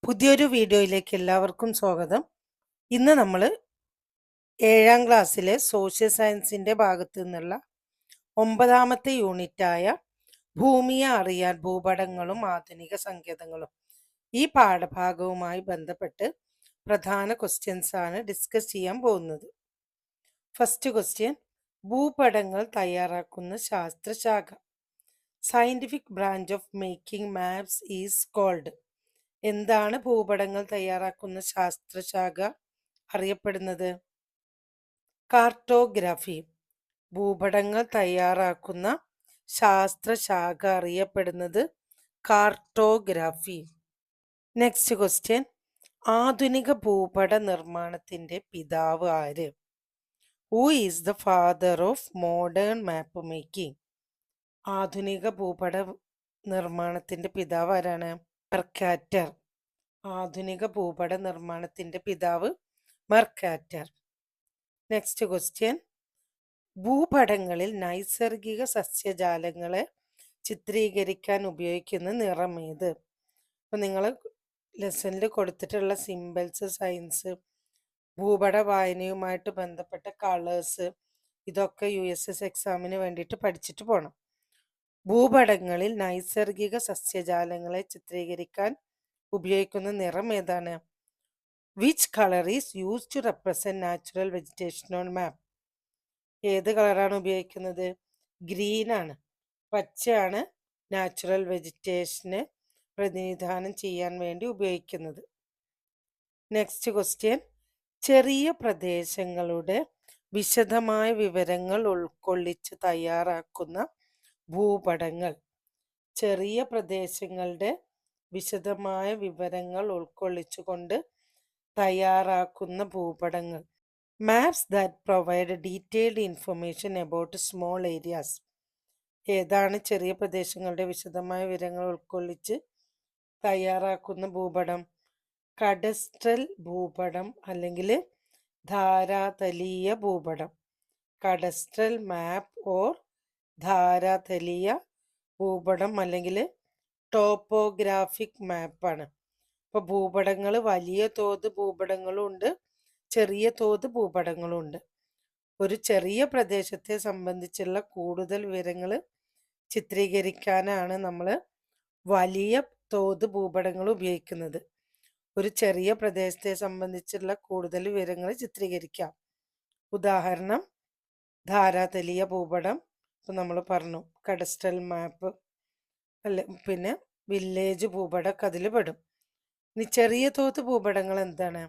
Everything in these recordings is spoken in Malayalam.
പുതിയൊരു വീഡിയോയിലേക്ക് എല്ലാവർക്കും സ്വാഗതം. ഇന്ന് നമ്മൾ 7ാം ക്ലാസ്സിലെ സോഷ്യൽ സയൻസിന്റെ ഭാഗത്തു നിന്നുള്ള 9ാമത്തെ യൂണിറ്റായ ഭൂമിയെ അറിയാൻ ഭൂപടങ്ങളും ആധുനിക സങ്കേതങ്ങളും ഈ പാഠഭാഗവുമായി ബന്ധപ്പെട്ട് പ്രധാന ക്വസ്റ്റ്യൻസ് ആണ് ഡിസ്കസ് ചെയ്യാൻ പോകുന്നത്. ഫസ്റ്റ് ക്വസ്റ്റ്യൻ, ഭൂപടങ്ങൾ തയ്യാറാക്കുന്ന ശാസ്ത്രശാഖ. Scientific branch of making maps is called. എന്താണ് ഭൂപടങ്ങൾ തയ്യാറാക്കുന്ന ശാസ്ത്രശാഖ അറിയപ്പെടുന്നത്? കാർട്ടോഗ്രാഫി. ഭൂപടങ്ങൾ തയ്യാറാക്കുന്ന ശാസ്ത്രശാഖ അറിയപ്പെടുന്നത് കാർട്ടോഗ്രാഫി. നെക്സ്റ്റ് ക്വസ്റ്റ്യൻ, ആധുനിക ഭൂപട നിർമ്മാണത്തിന്റെ പിതാവ് ആര്? Who is the father of modern map making? ആധുനിക ഭൂപട നിർമ്മാണത്തിന്റെ പിതാവ് ആരാണ്? മെർക്കാറ്റർ. ആധുനിക ഭൂപട നിർമ്മാണത്തിന്റെ പിതാവ് മെർക്കാറ്റർ. നെക്സ്റ്റ് ക്വസ്റ്റ്യൻ, ഭൂപടങ്ങളിൽ നൈസർഗിക സസ്യജാലങ്ങളെ ചിത്രീകരിക്കാൻ ഉപയോഗിക്കുന്ന നിറം ഏത്? അപ്പൊ നിങ്ങൾ ലെസണിൽ കൊടുത്തിട്ടുള്ള സിംബൽസ്, സയൻസ്, ഭൂപട വായനയുമായിട്ട് ബന്ധപ്പെട്ട കളേഴ്സ്, ഇതൊക്കെ USS എക്സാമിന് വേണ്ടിയിട്ട് പഠിച്ചിട്ട് പോകണം. ഭൂപടങ്ങളിൽ നൈസർഗിക സസ്യജാലങ്ങളെ ചിത്രീകരിക്കാൻ ഉപയോഗിക്കുന്ന നിറം ഏതാണ്? Which colour is use to represent natural vegetation on map? ഏത് കളറാണ് ഉപയോഗിക്കുന്നത്? ഗ്രീൻ ആണ്. പച്ചയാണ് നാച്ചുറൽ വെജിറ്റേഷനെ പ്രതിനിധാനം ചെയ്യാൻ വേണ്ടി ഉപയോഗിക്കുന്നത്. നെക്സ്റ്റ് ക്വസ്റ്റ്യൻ, ചെറിയ പ്രദേശങ്ങളുടെ വിശദമായ വിവരങ്ങൾ ഉൾക്കൊള്ളിച്ച് തയ്യാറാക്കുന്ന ഭൂപടങ്ങൾ. ചെറിയ പ്രദേശങ്ങളുടെ വിശദമായ വിവരങ്ങൾ ഉൾക്കൊള്ളിച്ചുകൊണ്ട് തയ്യാറാക്കുന്ന ഭൂപടങ്ങൾ. Maps that provide detailed information about small areas. ഏതാണ് ചെറിയ പ്രദേശങ്ങളുടെ വിശദമായ വിവരങ്ങൾ ഉൾക്കൊള്ളിച്ച് തയ്യാറാക്കുന്ന ഭൂപടം? കഡസ്ട്രൽ ഭൂപടം അല്ലെങ്കിൽ ധാരാതലീയ ഭൂപടം. കഡസ്ട്രൽ മാപ്പ് ഓർ ധാരാതലീയ ഭൂപടം അല്ലെങ്കിൽ ടോപ്പോഗ്രാഫിക് മാപ്പാണ്. ഇപ്പൊ ഭൂപടങ്ങൾ വലിയ തോത് ഭൂപടങ്ങളും ഉണ്ട്, ചെറിയ തോത് ഭൂപടങ്ങളും ഉണ്ട്. ഒരു ചെറിയ പ്രദേശത്തെ സംബന്ധിച്ചുള്ള കൂടുതൽ വിവരങ്ങൾ ചിത്രീകരിക്കാനാണ് നമ്മൾ വലിയ തോത് ഭൂപടങ്ങൾ ഉപയോഗിക്കുന്നത്. ഒരു ചെറിയ പ്രദേശത്തെ സംബന്ധിച്ചുള്ള കൂടുതൽ വിവരങ്ങൾ ചിത്രീകരിക്കാം. ഉദാഹരണം ധാരാതലീയ ഭൂപടം, ഇപ്പം നമ്മൾ പറഞ്ഞു. കഡസ്ട്രൽ മാപ്പ് അല്ലെ, പിന്നെ വില്ലേജ് ഭൂപടമൊക്കെ അതിൽ പെടും. ഇനി ചെറിയ തോത് ഭൂപടങ്ങൾ എന്താണ്?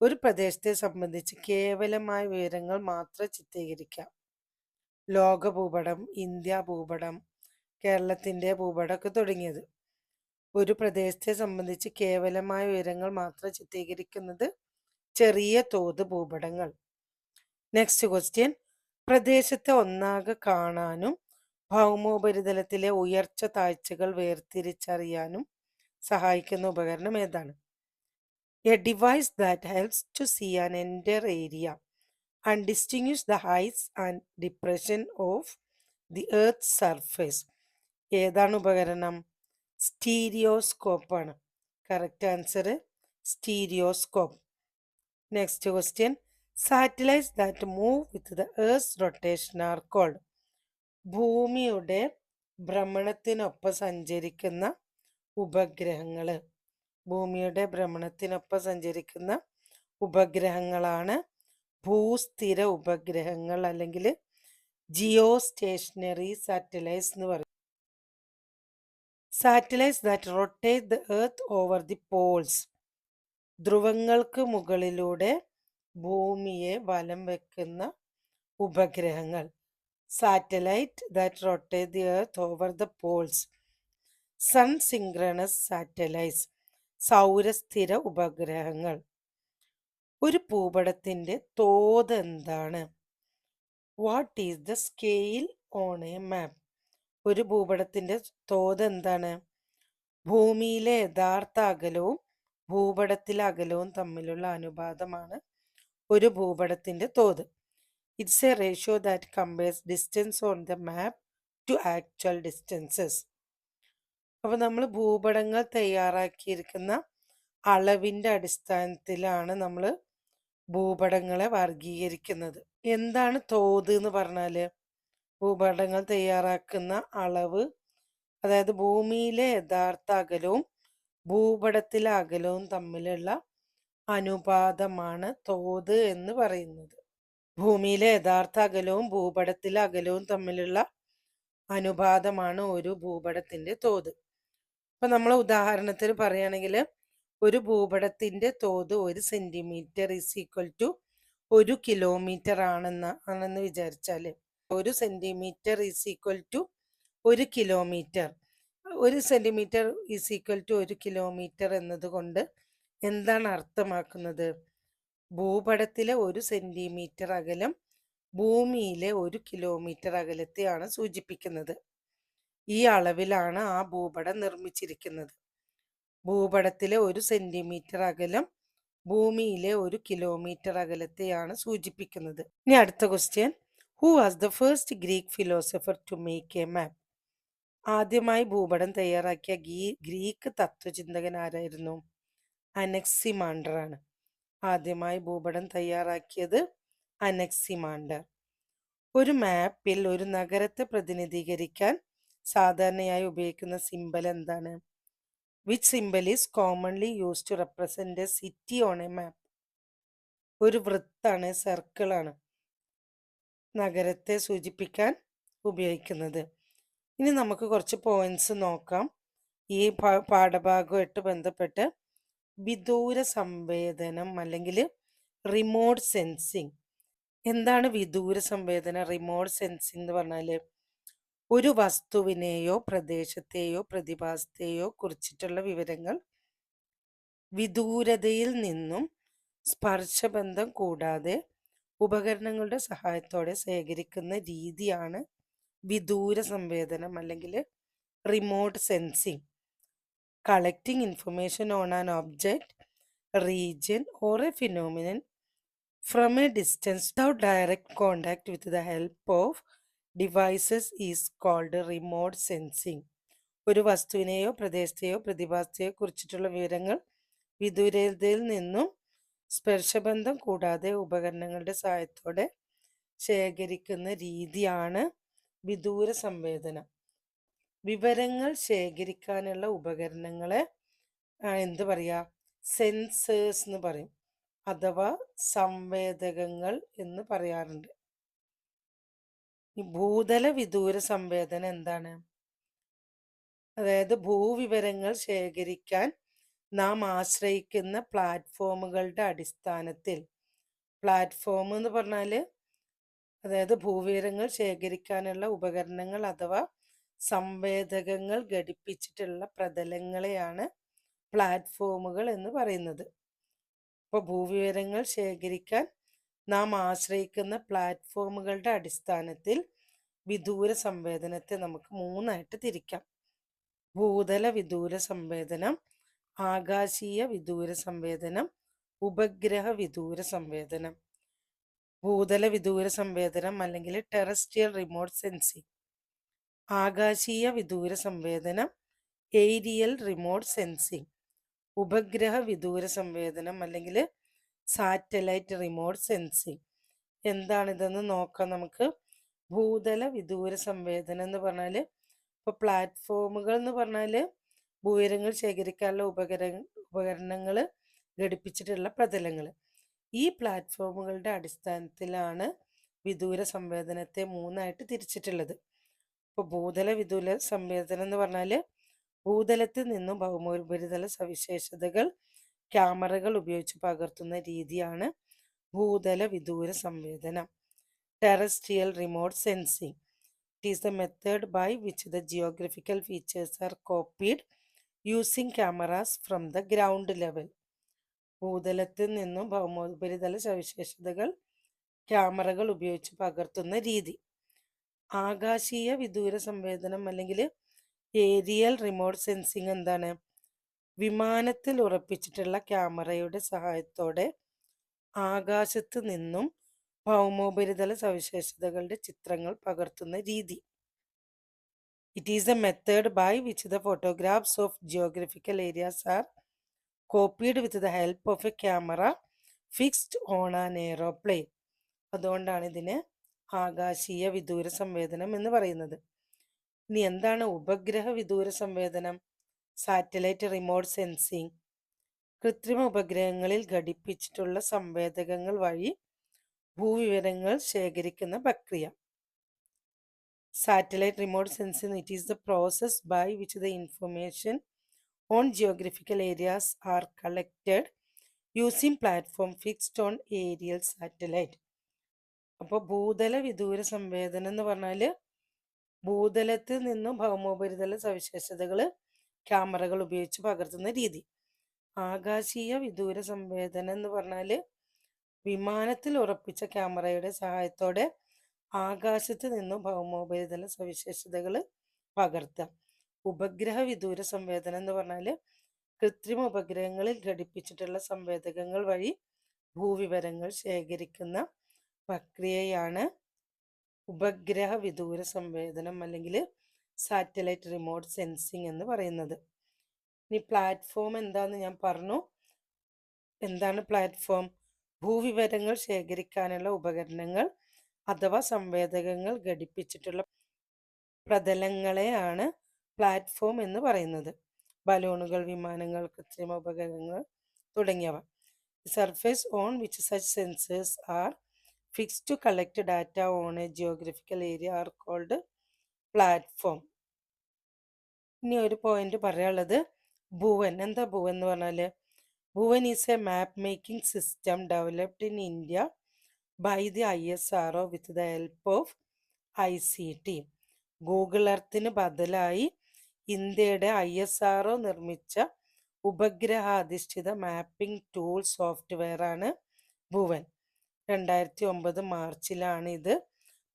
ഒരു പ്രദേശത്തെ സംബന്ധിച്ച് കേവലമായ വിവരങ്ങൾ മാത്രം ചിത്രീകരിക്കാം. ലോക ഭൂപടം, ഇന്ത്യ ഭൂപടം, കേരളത്തിന്റെ ഭൂപടമൊക്കെ തുടങ്ങിയത്. ഒരു പ്രദേശത്തെ സംബന്ധിച്ച് കേവലമായ വിവരങ്ങൾ മാത്രം ചിത്രീകരിക്കുന്നത് ചെറിയ തോത് ഭൂപടങ്ങൾ. നെക്സ്റ്റ് ക്വസ്റ്റ്യൻ, പ്രദേശത്തെ ഒന്നാകെ കാണാനും ഭൗമോപരിതലത്തിലെ ഉയർച്ച താഴ്ചകൾ വേർതിരിച്ചറിയാനും സഹായിക്കുന്ന ഉപകരണം ഏതാണ്? A device that helps to see an entire area and distinguish the heights and depression of the earth surface. ഏതാണ് ഉപകരണം? സ്റ്റീരിയോസ്കോപ്പ് ആണ്. Correct answer stereoscope. Next question, satellites that move with the earth rotation are called. ഭൂമിയുടെ ഭ്രമണത്തിനൊപ്പം സഞ്ചരിക്കുന്ന ഉപഗ്രഹങ്ങൾ. ഭൂമിയുടെ ഭ്രമണത്തിനൊപ്പം സഞ്ചരിക്കുന്ന ഉപഗ്രഹങ്ങളാണ് ഭൂസ്ഥിര ഉപഗ്രഹങ്ങൾ അല്ലെങ്കിൽ ജിയോ സ്റ്റേഷനറി സാറ്റലൈറ്റ്സ് എന്ന് പറയും. Satellites that rotate the earth over the poles. ധ്രുവങ്ങൾക്ക് മുകളിലൂടെ ഭൂമിയെ വലം വെക്കുന്ന ഉപഗ്രഹങ്ങൾ. Satellite that rotate the earth over the poles. Sun synchronous satellites, സൗരസ്ഥിര ഉപഗ്രഹങ്ങൾ. ഒരു ഭൂപടത്തിന്റെ തോത് എന്താണ്? What is the scale on a map? ഒരു ഭൂപടത്തിന്റെ തോത് എന്താണ്? ഭൂമിയിലെ യഥാർത്ഥ അകലവും ഭൂപടത്തിലെ അകലവും തമ്മിലുള്ള അനുപാതമാണ് ഒരു ഭൂപടത്തിന്റെ തോത്. It's a ratio that compares distance on the map to actual distances. അപ്പോൾ നമ്മൾ ഭൂപടങ്ങൾ തയ്യാറാക്കിയിരിക്കുന്ന അളവിൻ്റെ അടിസ്ഥാനത്തിലാണ് നമ്മൾ ഭൂപടങ്ങളെ വർഗീകരിക്കുന്നത്. എന്താണ് തോത് എന്ന് പറഞ്ഞാൽ? ഭൂപടങ്ങൾ തയ്യാറാക്കുന്ന അളവ്, അതായത് ഭൂമിയിലെ യഥാർത്ഥ അകലവും ഭൂപടത്തിലെ അകലവും തമ്മിലുള്ള അനുപാതമാണ് തോത് എന്ന് പറയുന്നത്. ഭൂമിയിലെ യഥാർത്ഥ അകലവും ഭൂപടത്തിലെ അകലവും തമ്മിലുള്ള അനുപാതമാണ് ഒരു ഭൂപടത്തിന്റെ തോത്. ഇപ്പൊ നമ്മൾ ഉദാഹരണത്തിന് പറയുകയാണെങ്കിൽ ഒരു ഭൂപടത്തിന്റെ തോത് 1 centimetre is equal to 1 kilometre ആണെന്ന് വിചാരിച്ചാൽ 1 centimetre is equal to 1 kilometre, 1 centimetre is equal to 1 kilometre എന്നതുകൊണ്ട് എന്താണ് അർത്ഥമാക്കുന്നത്? ഭൂപടത്തിലെ 1 സെന്റിമീറ്റർ അകലം ഭൂമിയിലെ 1 കിലോമീറ്റർ അകലത്തെയാണ് സൂചിപ്പിക്കുന്നത്. ഈ അളവിലാണ് ആ ഭൂപടം നിർമ്മിച്ചിരിക്കുന്നത്. ഭൂപടത്തിലെ 1 സെന്റിമീറ്റർ അകലം ഭൂമിയിലെ 1 കിലോമീറ്റർ അകലത്തെയാണ് സൂചിപ്പിക്കുന്നത്. ഇനി അടുത്ത question, who was the first Greek philosopher to make a map? ആദ്യമായി ഭൂപടം തയ്യാറാക്കിയ ഗ്രീക്ക് തത്വചിന്തകൻ ആരായിരുന്നു? അനക്സിമാണ്ടർ ആണ്. ആദ്യമായി ഭൂപടം തയ്യാറാക്കിയത് അനക്സിമാണ്ടർ. ഒരു മാപ്പിൽ ഒരു നഗരത്തെ പ്രതിനിധീകരിക്കാൻ സാധാരണയായി ഉപയോഗിക്കുന്ന സിമ്പൽ എന്താണ്? Which symbol is commonly used to represent a city on a map? ഒരു വൃത്താണ്, സർക്കിളാണ് നഗരത്തെ സൂചിപ്പിക്കാൻ ഉപയോഗിക്കുന്നത്. ഇനി നമുക്ക് കുറച്ച് പോയിന്റ്സ് നോക്കാം. ഈ പാഠഭാഗമായിട്ട് ബന്ധപ്പെട്ട് വിദൂര സംവേദനം അല്ലെങ്കിൽ റിമോട്ട് സെൻസിങ്. എന്താണ് വിദൂര സംവേദനം, റിമോട്ട് സെൻസിങ് എന്ന് പറഞ്ഞാൽ? ഒരു വസ്തുവിനെയോ പ്രദേശത്തെയോ പ്രതിഭാസത്തെയോ കുറിച്ചിട്ടുള്ള വിവരങ്ങൾ വിദൂരതയിൽ നിന്നും സ്പർശബന്ധം കൂടാതെ ഉപകരണങ്ങളുടെ സഹായത്തോടെ ശേഖരിക്കുന്ന രീതിയാണ് വിദൂര സംവേദനം അല്ലെങ്കിൽ remote sensing. Collecting information on an object, region or a phenomenon from a distance without direct contact with the help of devices is called remote sensing. ഒരു വസ്തുവിനെയോ പ്രദേശത്തെയോ പ്രതിഭാസത്തെയോ കുറിച്ചിട്ടുള്ള വിവരങ്ങൾ വിദൂരതയിൽ നിന്നും സ്പർശബന്ധം കൂടാതെ ഉപകരണങ്ങളുടെ സഹായത്തോടെ ശേഖരിക്കുന്ന രീതിയാണ് വിദൂര സംവേദനം. വിവരങ്ങൾ ശേഖരിക്കാനുള്ള ഉപകരണങ്ങളെ എന്ത് പറയാ? സെൻസേഴ്സ് എന്ന് പറയും, അഥവാ സംവേദകങ്ങൾ എന്ന് പറയാറുണ്ട്. ഈ ഭൂതല വിദൂര സംവേദനം എന്താണ്? അതായത് ഭൂവിവരങ്ങൾ ശേഖരിക്കാൻ നാം ആശ്രയിക്കുന്ന പ്ലാറ്റ്ഫോമുകളുടെ അടിസ്ഥാനത്തിൽ, പ്ലാറ്റ്ഫോം എന്ന് പറഞ്ഞാൽ അതായത് ഭൂവിവരങ്ങൾ ശേഖരിക്കാനുള്ള ഉപകരണങ്ങൾ അഥവാ സംവേദകങ്ങൾ ഘടിപ്പിച്ചിട്ടുള്ള പ്രതലങ്ങളെയാണ് പ്ലാറ്റ്ഫോമുകൾ എന്ന് പറയുന്നത്. അപ്പോൾ ഭൂവിവരങ്ങൾ ശേഖരിക്കാൻ നാം ആശ്രയിക്കുന്ന പ്ലാറ്റ്ഫോമുകളുടെ അടിസ്ഥാനത്തിൽ വിദൂര സംവേദനത്തെ നമുക്ക് 3ആയിട്ട് തിരിക്കാം. ഭൂതല വിദൂര സംവേദനം, ആകാശീയ വിദൂര സംവേദനം, ഉപഗ്രഹ വിദൂര സംവേദനം. ഭൂതല വിദൂര സംവേദനം അല്ലെങ്കിൽ ടെറസ്ട്രിയൽ റിമോട്ട് സെൻസിങ്. ആകാശീയ വിദൂര സംവേദനം, ഏരിയൽ റിമോട്ട് സെൻസിങ്. ഉപഗ്രഹ വിദൂര സംവേദനം അല്ലെങ്കിൽ സാറ്റലൈറ്റ് റിമോട്ട് സെൻസിങ്. എന്താണിതെന്ന് നോക്കാം നമുക്ക്. ഭൂതല വിദൂര സംവേദനം എന്ന് പറഞ്ഞാൽ ഇപ്പോൾ പ്ലാറ്റ്ഫോമുകൾ എന്ന് പറഞ്ഞാൽ ഭൂവിവരങ്ങൾ ശേഖരിക്കാനുള്ള ഉപകരണങ്ങൾ ഘടിപ്പിച്ചിട്ടുള്ള പ്രതലങ്ങൾ. ഈ പ്ലാറ്റ്ഫോമുകളുടെ അടിസ്ഥാനത്തിലാണ് വിദൂര സംവേദനത്തെ 3ആയിട്ട് തിരിച്ചിട്ടുള്ളത്. ഇപ്പോൾ ഭൂതല വിദൂര സംവേദനം എന്ന് പറഞ്ഞാൽ ഭൂതലത്തിൽ നിന്നും ഭൗമോപരിതല സവിശേഷതകൾ ക്യാമറകൾ ഉപയോഗിച്ച് പകർത്തുന്ന രീതിയാണ് ഭൂതല വിദൂര സംവേദനം. Terrestrial remote sensing. It is the method by which the geographical features are copied using cameras from the ground level. ഭൂതലത്തിൽ നിന്നും ഭൗമോപരിതല സവിശേഷതകൾ ക്യാമറകൾ ഉപയോഗിച്ച് പകർത്തുന്ന രീതി. ആകാശീയ വിദൂര സംവേദനം അല്ലെങ്കിൽ ഏരിയൽ റിമോട്ട് സെൻസിങ് എന്താണ്? വിമാനത്തിൽ ഉറപ്പിച്ചിട്ടുള്ള ക്യാമറയുടെ സഹായത്തോടെ ആകാശത്ത് നിന്നും ഭൗമോപരിതല സവിശേഷതകളുടെ ചിത്രങ്ങൾ പകർത്തുന്ന രീതി. It is a method by which the photographs of geographical areas are copied with the help of a camera fixed on an aeroplane. അതുകൊണ്ടാണ് ഇതിനെ ആകാശീയ വിദൂര സംവേദനം എന്ന് പറയുന്നത്. ഇനി എന്താണ് ഉപഗ്രഹ വിദൂര സംവേദനം? Satellite remote sensing. കൃത്രിമ ഉപഗ്രഹങ്ങളിൽ ഘടിപ്പിച്ചിട്ടുള്ള സംവേദകങ്ങൾ വഴി ഭൂവിവരങ്ങൾ ശേഖരിക്കുന്ന പ്രക്രിയ. Satellite remote sensing, it is the process by which the information on geographical areas are collected using platform fixed on aerial satellite. അപ്പോൾ ഭൂതല വിദൂര സംവേദനം എന്ന് പറഞ്ഞാൽ ഭൂതലത്തിൽ നിന്നും ഭൗമോപരിതല സവിശേഷതകൾ ക്യാമറകൾ ഉപയോഗിച്ച് പകർത്തുന്ന രീതി. ആകാശീയ വിദൂര സംവേദനം എന്ന് പറഞ്ഞാൽ വിമാനത്തിൽ ഉറപ്പിച്ച ക്യാമറയുടെ സഹായത്തോടെ ആകാശത്ത് നിന്നും ഭൗമോപരിതല സവിശേഷതകൾ പകർത്താം. ഉപഗ്രഹ വിദൂര സംവേദനം എന്ന് പറഞ്ഞാൽ കൃത്രിമ ഉപഗ്രഹങ്ങളിൽ ഘടിപ്പിച്ചിട്ടുള്ള സംവേദകങ്ങൾ വഴി ഭൂവിവരങ്ങൾ ശേഖരിക്കുന്ന പ്രക്രിയയാണ് ഉപഗ്രഹ വിദൂര സംവേദനം അല്ലെങ്കിൽ സാറ്റലൈറ്റ് റിമോട്ട് സെൻസിങ് എന്ന് പറയുന്നത്. ഇനി പ്ലാറ്റ്ഫോം എന്താന്ന് ഞാൻ പറഞ്ഞു. എന്താണ് പ്ലാറ്റ്ഫോം? ഭൂവിവരങ്ങൾ ശേഖരിക്കാനുള്ള ഉപകരണങ്ങൾ അഥവാ സംവേദകങ്ങൾ ഘടിപ്പിച്ചിട്ടുള്ള പ്രതലങ്ങളെയാണ് പ്ലാറ്റ്ഫോം എന്ന് പറയുന്നത്. ബലൂണുകൾ, വിമാനങ്ങൾ, കൃത്രിമ ഉപകരണങ്ങൾ തുടങ്ങിയവ. Surface on which such sensors are fixed to collect data on a geographical area are called platform. ഇനി ഒരു പോയിന്റ് പറയാനുള്ളത് ഭുവൻ. എന്താ ഭുവൻ എന്ന് പറഞ്ഞാൽ Bhuvan is a map making system developed in India by the ISRO with the help of ICT. Google എർത്തിന് ബദലായി ഇന്ത്യയുടെ ISRO നിർമ്മിച്ച ഉപഗ്രഹാധിഷ്ഠിത മാപ്പിംഗ് ടൂൾ സോഫ്റ്റ്വെയർ ആണ് ഭുവൻ. 2009 മാർച്ചിലാണ് ഇത്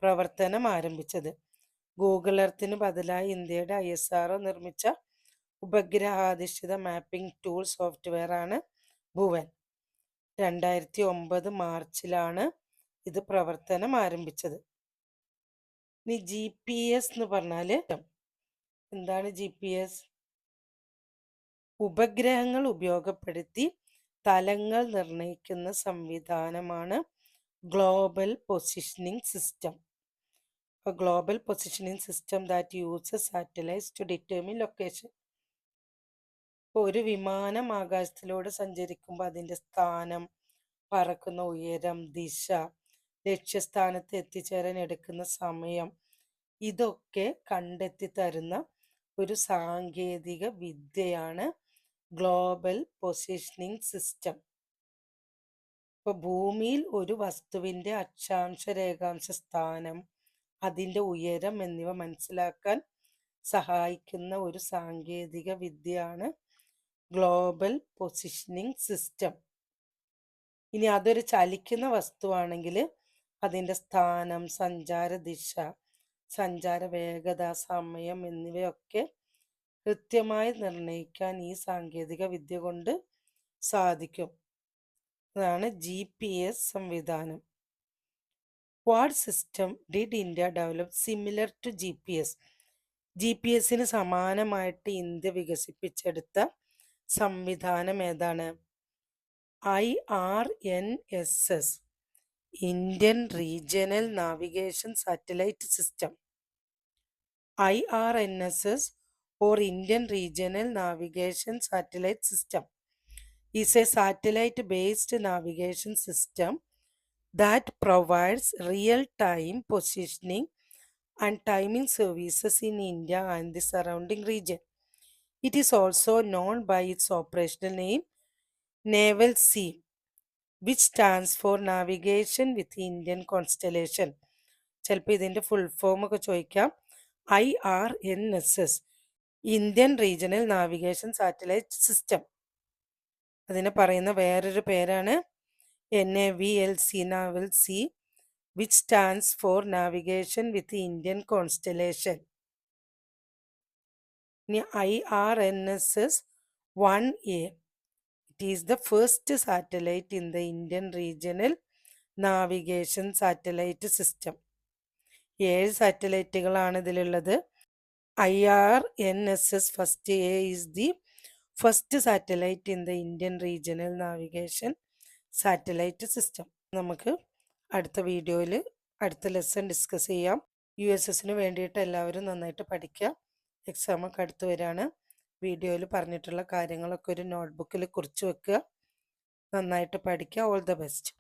പ്രവർത്തനം ആരംഭിച്ചത്. ഗൂഗിൾ എർത്തിന് ബദലായി ഇന്ത്യയുടെ ISRO നിർമ്മിച്ച ഉപഗ്രഹാധിഷ്ഠിത മാപ്പിംഗ് ടൂൾ സോഫ്റ്റ്വെയർ ആണ് ഭുവൻ. 2009 മാർച്ചിലാണ് ഇത് പ്രവർത്തനം ആരംഭിച്ചത്. ഇനി GPS എന്ന് പറഞ്ഞാൽ എന്താണ്? GPS ഉപഗ്രഹങ്ങൾ ഉപയോഗപ്പെടുത്തി തലങ്ങൾ നിർണ്ണയിക്കുന്ന സംവിധാനമാണ് global positioning system. Global positioning system that uses satellites to determine location. ഒരു വിമാനം ആകാശത്തിലൂടെ സഞ്ചരിക്കുമ്പോൾ അതിൻ്റെ സ്ഥാനം, പറക്കുന്ന ഉയരം, ദിശ, ലക്ഷ്യസ്ഥാനത്ത് എത്തിച്ചേരാൻ എടുക്കുന്ന സമയം ഇതൊക്കെ കണ്ടെത്തി തരുന്ന ഒരു സാങ്കേതിക വിദ്യയാണ് ഗ്ലോബൽ പൊസിഷനിങ് സിസ്റ്റം. ഇപ്പോൾ ഭൂമിയിൽ ഒരു വസ്തുവിൻ്റെ അക്ഷാംശ രേഖാംശ സ്ഥാനം, അതിൻ്റെ ഉയരം എന്നിവ മനസ്സിലാക്കാൻ സഹായിക്കുന്ന ഒരു സാങ്കേതിക വിദ്യയാണ് ഗ്ലോബൽ പൊസിഷനിങ് സിസ്റ്റം. ഇനി അതൊരു ചലിക്കുന്ന വസ്തുവാണെങ്കിൽ അതിൻ്റെ സ്ഥാനം, സഞ്ചാര ദിശ, സഞ്ചാര വേഗത, സമയം എന്നിവയൊക്കെ കൃത്യമായി നിർണ്ണയിക്കാൻ ഈ സാങ്കേതിക വിദ്യ കൊണ്ട് സാധിക്കും. അതാണ് GPS സംവിധാനം. What system did India develop similar to GPS? GPS-ന് സമാനമായിട്ട് ഇന്ത്യ വികസിപ്പിച്ചെടുത്ത സംവിധാനം ഏതാണ്? IRNSS, Indian regional navigation satellite system. IRNSS or Indian Regional Navigation Satellite System is a satellite-based navigation system that provides real-time positioning and timing services in India and the surrounding region. It is also known by its operational name, Naval Sea, which stands for Navigation with Indian Constellation. ചിലപ്പോൾ ഇതിൻ്റെ ഫുൾ ഫോം ഒക്കെ ചോദിക്കാം. IRNSS, Indian regional navigation satellite system. അതിനെ പറയുന്ന വേറൊരു പേരാണ് NAVLC, naval C, which stands for Navigation with the Indian Constellation. ഇനി IRNSS 1A, it is the first satellite in the Indian Regional Navigation Satellite System. 7 സാറ്റലൈറ്റുകളാണ് ഇതിലുള്ളത്. IRNSS first A is the first satellite in the Indian regional navigation satellite system. നമുക്ക് അടുത്ത വീഡിയോയിൽ അടുത്ത ലെസൺ ഡിസ്കസ് ചെയ്യാം. USSന് വേണ്ടിയിട്ട് എല്ലാവരും നന്നായിട്ട് പഠിക്കുക. എക്സാമൊക്കെ അടുത്ത് വരികയാണ്. വീഡിയോയിൽ പറഞ്ഞിട്ടുള്ള കാര്യങ്ങളൊക്കെ ഒരു നോട്ട്ബുക്കിൽ കുറിച്ച് വെക്കുക. നന്നായിട്ട് പഠിക്കുക. All the best.